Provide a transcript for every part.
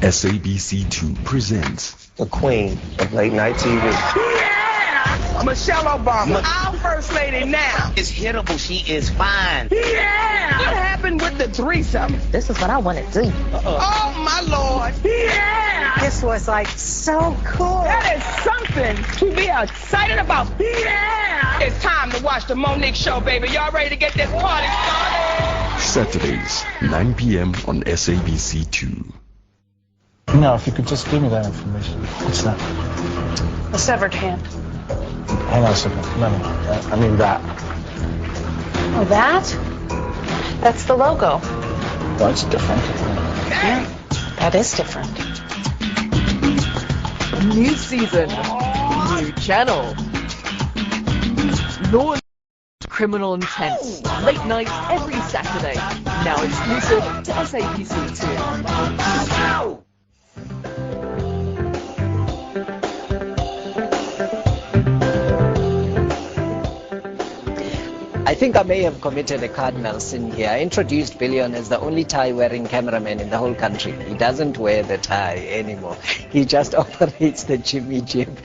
SABC2 presents the queen of late night TV. Yeah! Michelle Obama, our first lady now. Is hittable. She is fine. Yeah! What happened with the threesome? This is what I want to do. Oh, my Lord. Yeah! This was like so cool. That is something to be excited about. Yeah! It's time to watch the Monique Show, baby. Y'all ready to get this party started? Saturdays, 9 p.m. on SABC2. No, if you could just give me that information. What's that? A severed hand. Hang on a second. No. I mean that. Oh, that? That's the logo. Well, it's different. Yeah, that is different. New season, new channel. Law Criminal Intense. Late night every Saturday. Now exclusive to SABC2. I think I may have committed a cardinal sin here. I introduced Billion as the only tie-wearing cameraman in the whole country. He doesn't wear the tie anymore. He just operates the Jimmy Jib.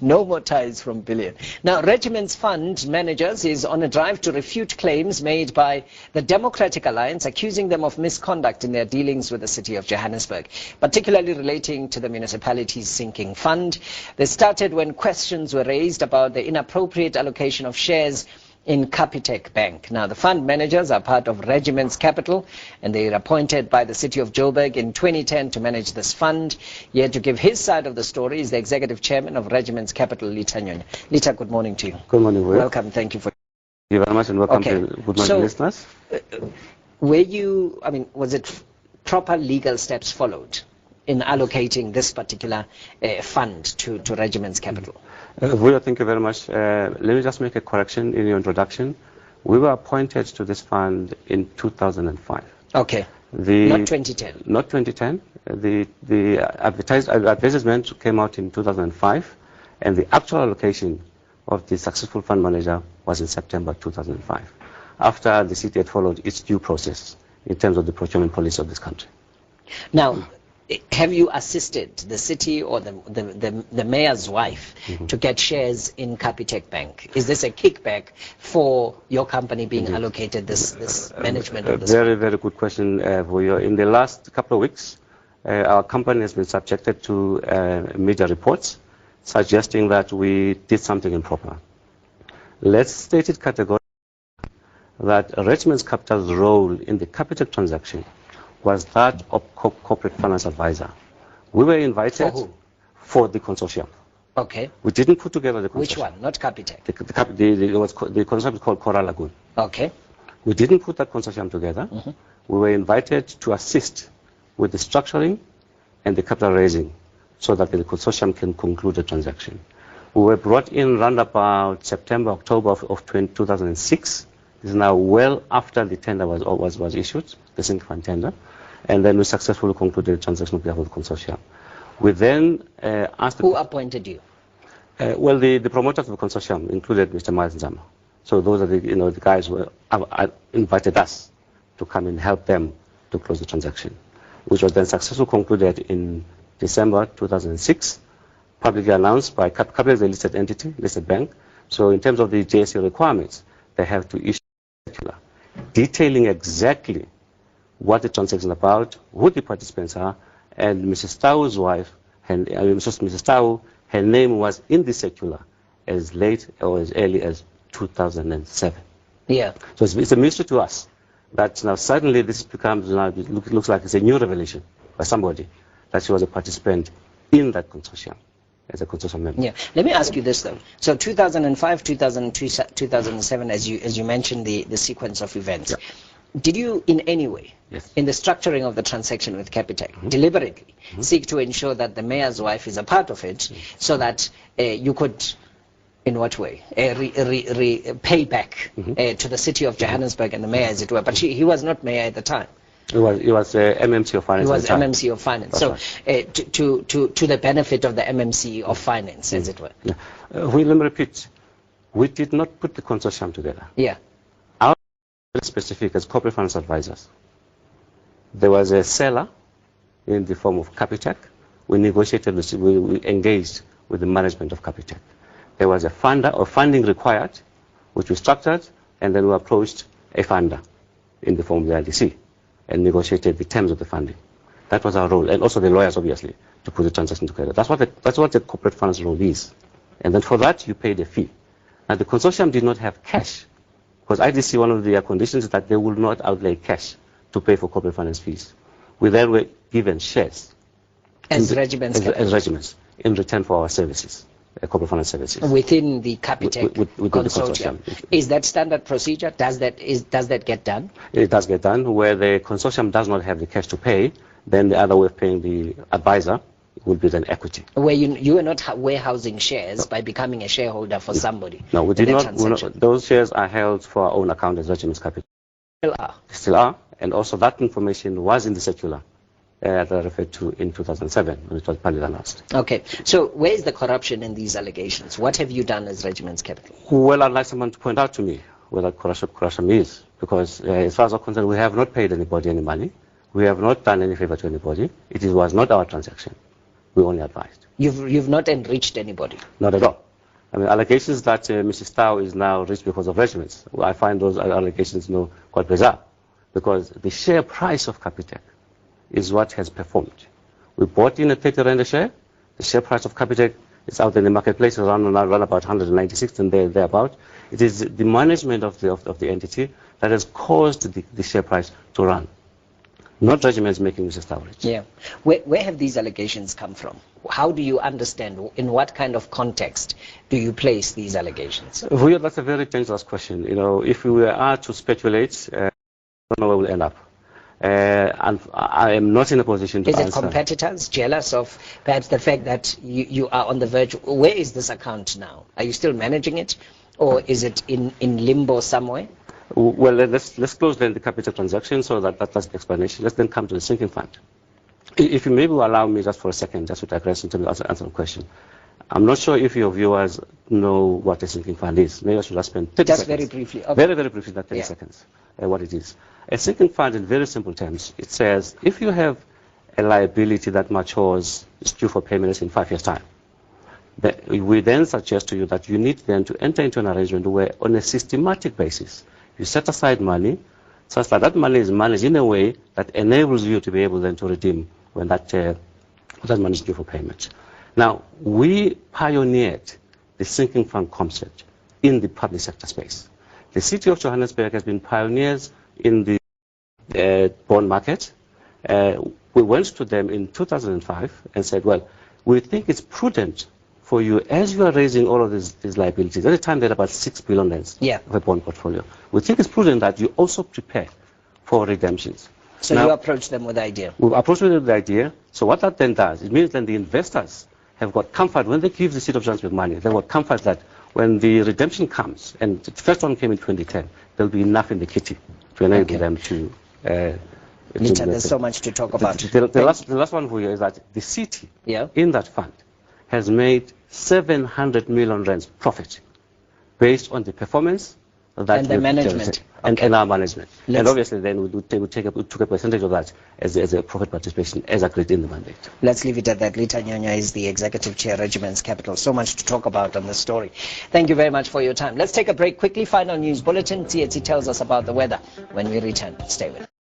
No more ties from Billion. Now, Regiments Fund Managers is on a drive to refute claims made by the Democratic Alliance, accusing them of misconduct in their dealings with the city of Johannesburg, particularly relating to the municipality's sinking fund. They started when questions were raised about the inappropriate allocation of shares in Capitec Bank. Now, the fund managers are part of Regiments Capital, and they were appointed by the city of Joburg in 2010 to manage this fund. Here to give his side of the story is the executive chairman of Regiments Capital, Litha Nyhonyha. Litha, good morning to you. Good morning, Will. Welcome. Thank you for. Thank you very much, and welcome to Good Morning listeners. Was it proper legal steps followed in allocating this particular fund to Regiments Capital? Will, thank you very much. Let me just make a correction in your introduction. We were appointed to this fund in 2005. Okay. Not 2010. Not 2010. The advertisement came out in 2005, and the actual allocation of the successful fund manager was in September 2005, after the city had followed its due process in terms of the procurement policy of this country. Now, have you assisted the city or the mayor's wife to get shares in Capitec Bank? Is this a kickback for your company being allocated this management of this? Very, very good question, Vuyo. In the last couple of weeks, our company has been subjected to media reports suggesting that we did something improper. Let's state it categorically that Regiments Capital's role in the Capitec transaction was that of corporate finance advisor. We were invited for the consortium. Okay. We didn't put together the consortium. Which one? Not Capitec? The consortium is called Coral Lagoon. Okay. We didn't put that consortium together. We were invited to assist with the structuring and the capital raising so that the consortium can conclude the transaction. We were brought in around about September, October of 2006. This is now well after the tender was issued, the sinking fund tender, and then we successfully concluded the transaction on behalf of the consortium. We then asked... Who appointed you? Well, the promoters of the consortium included Mr. Miles Nzama. So those are the guys who invited us to come and help them to close the transaction, which was then successfully concluded in December 2006, publicly announced by Capitec is a listed entity, listed bank. So in terms of the JSE requirements, they have to issue detailing exactly what the transaction is about, who the participants are, and Mrs. Tau's wife, Mrs. Tau, her name was in the circular as late or as early as 2007. Yeah. So it's a mystery to us that now suddenly this becomes, it looks like it's a new revelation by somebody that she was a participant in that consortium, as a consortium member. Yeah. Let me ask you this though. So 2005, 2002, 2007, as you mentioned the sequence of events. Yeah. Did you in any way, in the structuring of the transaction with Capitec, deliberately seek to ensure that the mayor's wife is a part of it, so that you could, in what way, pay back to the city of Johannesburg and the mayor, as it were? But he was not mayor at the time. He was MMC of Finance. He was MMC of Finance. That's right. To the benefit of the MMC of Finance, as it were. Yeah. Let me repeat. We did not put the consortium together. Yeah. Our specific as corporate finance advisors. There was a seller, in the form of Capitec. We negotiated, we engaged with the management of Capitec. There was a funder or funding required, which we structured, and then we approached a funder in the form of the LDC and negotiated the terms of the funding. That was our role, and also the lawyers, obviously, to put the transaction together. That's what the corporate finance role is. And then for that, you paid a fee. Now, the consortium did not have cash, because IDC, one of their conditions is that they will not outlay cash to pay for corporate finance fees. We then were given shares. As regiments. As regiments, in return for our services, corporate finance services. Within the Capitec within consortium. The consortium. Is that standard procedure? Does that get done? It does get done. Where the consortium does not have the cash to pay, then the other way of paying the advisor would be then equity. Where you are not warehousing shares by becoming a shareholder for somebody. No, we did not. Those shares are held for our own account as Regiments Capital. Still are. And also that information was in the circular that I referred to in 2007 when it was publicly announced. Okay. So where is the corruption in these allegations? What have you done as Regiments Capital? Well, I'd like someone to point out to me where that corruption is. Because as far as I'm concerned, we have not paid anybody any money. We have not done any favor to anybody. It was not our transaction. We only advised. You've not enriched anybody? Not at all. I mean, allegations that Mrs. Tao is now rich because of regiments, I find those allegations quite bizarre. Because the share price of Capitec is what has performed. We bought in at 30 Rand a share. The share price of Capitec is out in the marketplace, around about 196 and thereabout. It is the management of the entity that has caused the share price to run. Not regiments making Mrs. Tao rich. Yeah. Where have these allegations come from? How do you understand, in what kind of context do you place these allegations? Well, that's a very dangerous question. You know, if we are to speculate, I don't know where we'll end up. And I am not in a position to answer. Is it competitors jealous of perhaps the fact that you are on the verge? Where is this account now? Are you still managing it? Or is it in limbo somewhere? Well, let's close then the capital transaction, so that's the explanation. Let's then come to the sinking fund. If you maybe will allow me just for a second, just to digress in terms of answer the question. I'm not sure if your viewers know what a sinking fund is. Maybe I should just spend 30 just seconds. Very briefly. Okay. Very, very briefly, not 30 seconds, what it is. A sinking fund, in very simple terms, it says if you have a liability that matures, is due for payment in 5 years' time, we then suggest to you that you need then to enter into an arrangement where, on a systematic basis, you set aside money, such that money is managed in a way that enables you to be able then to redeem when that money is due for payment. Now, we pioneered the sinking fund concept in the public sector space. The city of Johannesburg has been pioneers in the bond market. We went to them in 2005 and said, well, we think it's prudent for you, as you are raising all of these liabilities. At the time, they had about 6 billion rands of a bond portfolio. We think it's prudent that you also prepare for redemptions. So now, you approach them with the idea? We approach them with the idea. So what that then does, it means that the investors have got comfort when they give the city of Johannesburg money. They've got comfort that when the redemption comes, and the first one came in 2010, there'll be enough in the kitty to enable them to... Litha, there's so much to talk about. The last one for you is that the city in that fund has made 700 million rands profit based on the performance that and the management and our management. And obviously then we took a percentage of that as a profit participation as agreed in the mandate. Let's leave it at that. Litha Nyhonyha is the Executive Chair, Regiments Capital. So much to talk about on this story. Thank you very much for your time. Let's take a break quickly. Final news bulletin. TSC tells us about the weather when we return. Stay with us.